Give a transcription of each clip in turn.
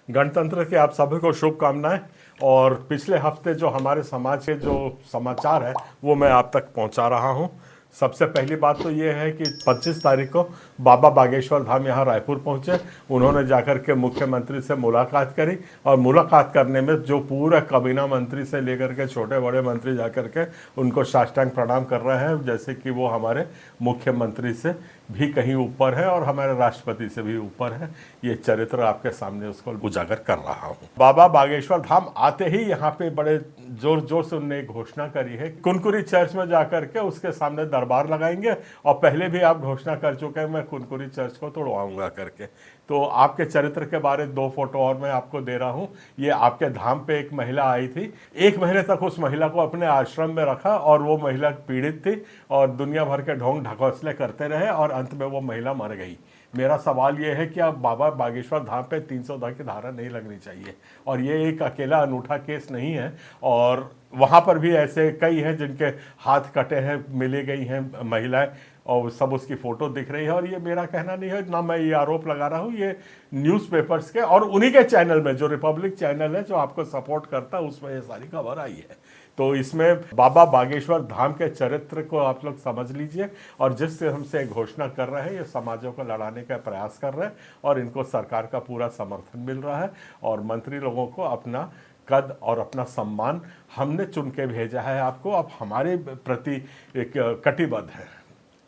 गणतंत्र के आप सभी को शुभकामनाएं। और पिछले हफ्ते जो हमारे समाज के जो समाचार है वो मैं आप तक पहुंचा रहा हूं। सबसे पहली बात तो ये है कि 25 तारीख को बाबा बागेश्वर धाम यहाँ रायपुर पहुंचे। उन्होंने जाकर के मुख्यमंत्री से मुलाकात करी और मुलाकात करने में जो पूरा काबीना मंत्री से लेकर के छोटे बड़े मंत्री जाकर के उनको साष्टांग प्रणाम कर रहे हैं, जैसे कि वो हमारे मुख्यमंत्री से भी कहीं ऊपर है और हमारे राष्ट्रपति से भी ऊपर है। ये चरित्र आपके सामने उसको उजागर कर रहा हूँ। बाबा बागेश्वर धाम आते ही यहाँ पे बड़े जोर जोर से उन्होंने एक घोषणा करी है, कुनकुरी चर्च में जाकर के उसके सामने दरबार लगाएंगे। और पहले भी आप घोषणा कर चुके हैं, मैं कुनकुरी चर्च को तोड़वाऊंगा करके। तो आपके चरित्र के बारे 2 फोटो और मैं आपको दे रहा हूँ। ये आपके धाम पे एक महिला आई थी, 1 महीने तक उस महिला को अपने आश्रम में रखा और वो महिला पीड़ित थी और दुनिया भर के ढोंग ढकोसले करते रहे और अंत में वो महिला मर गई। मेरा सवाल ये है कि अब बाबा बागेश्वर धाम पे 310 की धारा नहीं लगनी चाहिए। और ये एक अकेला अनूठा केस नहीं है, और वहाँ पर भी ऐसे कई हैं जिनके हाथ कटे हैं, मिली गई हैं महिलाएं और सब उसकी फ़ोटो दिख रही है। और ये मेरा कहना नहीं है, ना मैं ये आरोप लगा रहा हूँ, ये न्यूज़पेपर्स के और उन्हीं के चैनल में, जो रिपब्लिक चैनल है जो आपको सपोर्ट करता है, उसमें ये सारी खबर आई है। तो इसमें बाबा बागेश्वर धाम के चरित्र को आप लोग समझ लीजिए। और जिससे हमसे घोषणा कर रहे हैं, ये समाजों को लड़ाने का प्रयास कर रहे हैं और इनको सरकार का पूरा समर्थन मिल रहा है। और मंत्री लोगों को अपना कद और अपना सम्मान हमने चुन के भेजा है आपको। अब हमारे प्रति एक कटिबद्ध है,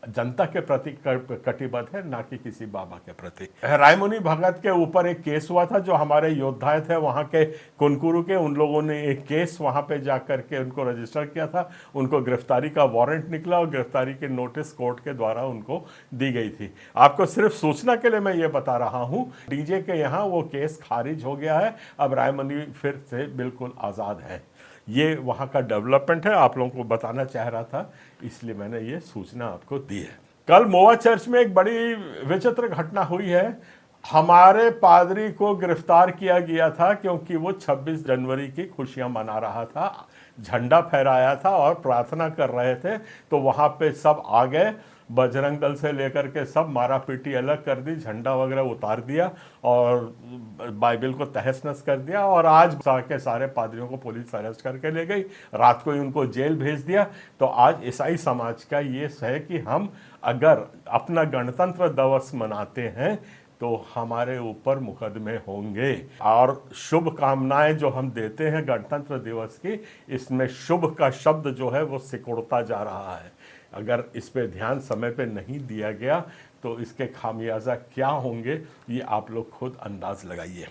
जनता के प्रति कटिबद्ध है, ना कि किसी बाबा के प्रति। रायमुनि भगत के ऊपर एक केस हुआ था, जो हमारे योद्धा थे वहाँ के कुनकुरु के, उन लोगों ने एक केस वहाँ पे जाकर के उनको रजिस्टर किया था। उनको गिरफ्तारी का वारंट निकला और गिरफ्तारी के नोटिस कोर्ट के द्वारा उनको दी गई थी। आपको सिर्फ सूचना के लिए मैं ये बता रहा हूँ, डीजे के यहाँ वो केस खारिज हो गया है। अब रायमुनि फिर से बिल्कुल आज़ाद है। ये वहाँ का डेवलपमेंट है, आप लोगों को बताना चाह रहा था, इसलिए मैंने ये सूचना आपको दी है। कल मोवा चर्च में एक बड़ी विचित्र घटना हुई है। हमारे पादरी को गिरफ्तार किया गया था क्योंकि वो 26 जनवरी की खुशियां मना रहा था, झंडा फहराया था और प्रार्थना कर रहे थे। तो वहाँ पे सब आ गए, बजरंग दल से लेकर के सब मारा पीटी अलग कर दी, झंडा वगैरह उतार दिया और बाइबल को तहस नहस कर दिया। और आज के सारे पादरियों को पुलिस अरेस्ट करके ले गई, रात को ही उनको जेल भेज दिया। तो आज ईसाई समाज का ये है कि हम अगर अपना गणतंत्र दिवस मनाते हैं तो हमारे ऊपर मुकदमे होंगे। और शुभ कामनाएं जो हम देते हैं गणतंत्र दिवस की, इसमें शुभ का शब्द जो है वो सिकुड़ता जा रहा है। अगर इस पे ध्यान समय पे नहीं दिया गया तो इसके खामियाजा क्या होंगे, ये आप लोग खुद अंदाज लगाइए।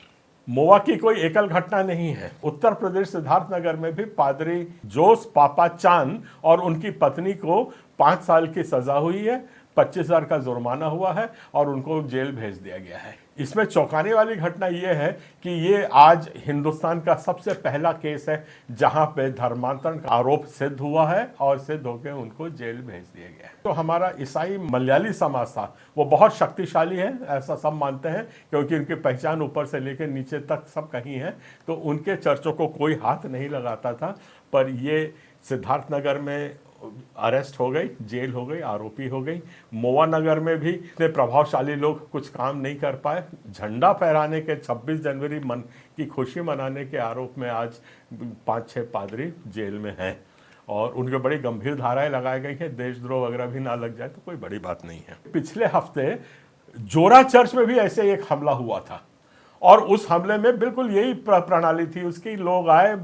मोवा की कोई एकल घटना नहीं है। उत्तर प्रदेश सिद्धार्थनगर में भी पादरी जोस पापा चान और उनकी पत्नी को 5 साल की सजा हुई है, 25,000 का जुर्माना हुआ है और उनको जेल भेज दिया गया है। इसमें चौंकाने वाली घटना यह है कि ये आज हिंदुस्तान का सबसे पहला केस है जहां पे धर्मांतरण का आरोप सिद्ध हुआ है और सिद्ध होकर उनको जेल भेज दिया गया है। तो हमारा ईसाई मलयाली समाज था, वो बहुत शक्तिशाली है, ऐसा सब मानते हैं, क्योंकि उनकी पहचान ऊपर से लेकर नीचे तक सब कहीं है। तो उनके चर्चों को कोई हाथ नहीं लगाता था। पर ये सिद्धार्थनगर में अरेस्ट हो गई, जेल हो गई, आरोपी हो गई। मोवा नगर में भी इतने प्रभावशाली लोग कुछ काम नहीं कर पाए। झंडा फहराने के 26 जनवरी की खुशी मनाने के आरोप में आज 5-6 पादरी जेल में हैं और उनके बड़ी गंभीर धाराएं लगाई गई हैं। देशद्रोह वगैरह भी ना लग जाए तो कोई बड़ी बात नहीं है। पिछले हफ्ते जोरा चर्च में भी ऐसे एक हमला हुआ था और उस हमले में बिल्कुल यही प्रणाली थी उसकी। लोग आए,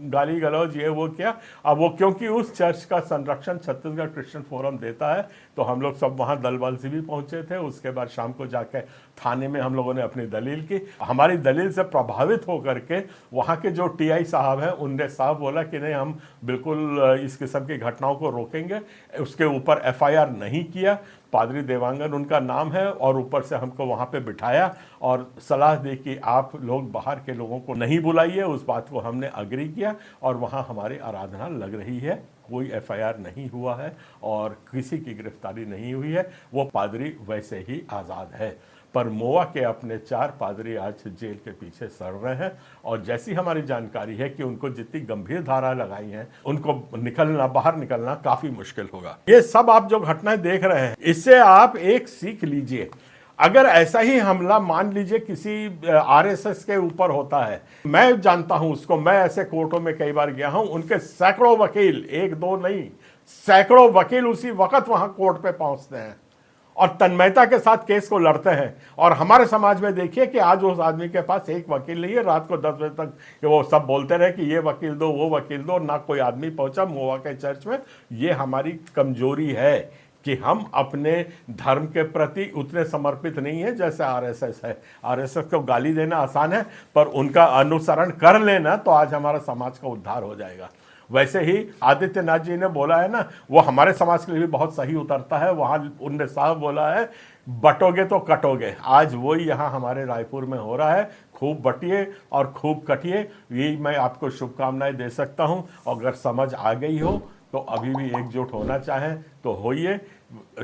गाली गलौज ये वो किया। अब वो क्योंकि उस चर्च का संरक्षण छत्तीसगढ़ क्रिश्चियन फोरम देता है, तो हम लोग सब वहाँ दल बल से भी पहुँचे थे। उसके बाद शाम को जाकर थाने में हम लोगों ने अपनी दलील की। हमारी दलील से प्रभावित होकर के वहाँ के जो टीआई साहब हैं, उनने साहब बोला कि नहीं, हम बिल्कुल इस किस्म की घटनाओं को रोकेंगे। उसके ऊपर एफआईआर नहीं किया। पादरी देवांगन उनका नाम है और ऊपर से हमको वहाँ पे बिठाया और सलाह दी कि आप लोग बाहर के लोगों को नहीं बुलाइए। उस बात को हमने अग्री किया और वहाँ हमारी आराधना लग रही है। कोई एफआईआर नहीं हुआ है और किसी की गिरफ्तारी नहीं हुई है। वो पादरी वैसे ही आज़ाद है। पर मोवा के अपने 4 पादरी आज जेल के पीछे सड़ रहे हैं और जैसी हमारी जानकारी है कि उनको जितनी गंभीर धारा लगाई हैं, उनको बाहर निकलना काफी मुश्किल होगा। ये सब आप जो घटनाएं देख रहे हैं, इससे आप एक सीख लीजिए। अगर ऐसा ही हमला मान लीजिए किसी आरएसएस के ऊपर होता है, मैं जानता हूं उसको, मैं ऐसे कोर्टों में कई बार गया हूं, उनके सैकड़ों वकील, एक दो नहीं, सैकड़ों वकील उसी वक्त वहां कोर्ट पे पहुंचते हैं और तन्मयता के साथ केस को लड़ते हैं। और हमारे समाज में देखिए कि आज उस आदमी के पास एक वकील नहीं है, रात को 10 बजे तक वो सब बोलते रहे कि ये वकील दो, वो वकील दो, ना कोई आदमी पहुंचा मोवा के चर्च में। ये हमारी कमजोरी है कि हम अपने धर्म के प्रति उतने समर्पित नहीं है जैसे आरएसएस है। आरएसएस को गाली देना आसान है, पर उनका अनुसरण कर लेना तो आज हमारा समाज का उद्धार हो जाएगा। वैसे ही आदित्यनाथ जी ने बोला है ना, वो हमारे समाज के लिए भी बहुत सही उतरता है। वहां उनने साहब बोला है, बटोगे तो कटोगे। आज वही यहाँ हमारे रायपुर में हो रहा है। खूब बटिए और खूब कटिए, यही मैं आपको शुभकामनाएं दे सकता हूं। और अगर समझ आ गई हो तो अभी भी एकजुट होना चाहें तो होइए।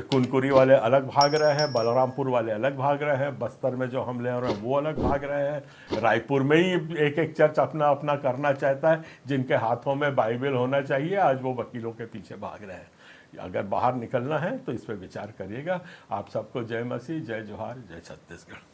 कुनकुरी वाले अलग भाग रहे हैं, बलरामपुर वाले अलग भाग रहे हैं, बस्तर में जो हमले हो रहे हैं वो अलग भाग रहे हैं, रायपुर में ही एक एक चर्च अपना अपना करना चाहता है। जिनके हाथों में बाइबल होना चाहिए आज वो वकीलों के पीछे भाग रहे हैं। अगर बाहर निकलना है तो इस पर विचार करिएगा। आप सबको जय मसीह, जय जोहार, जय छत्तीसगढ़।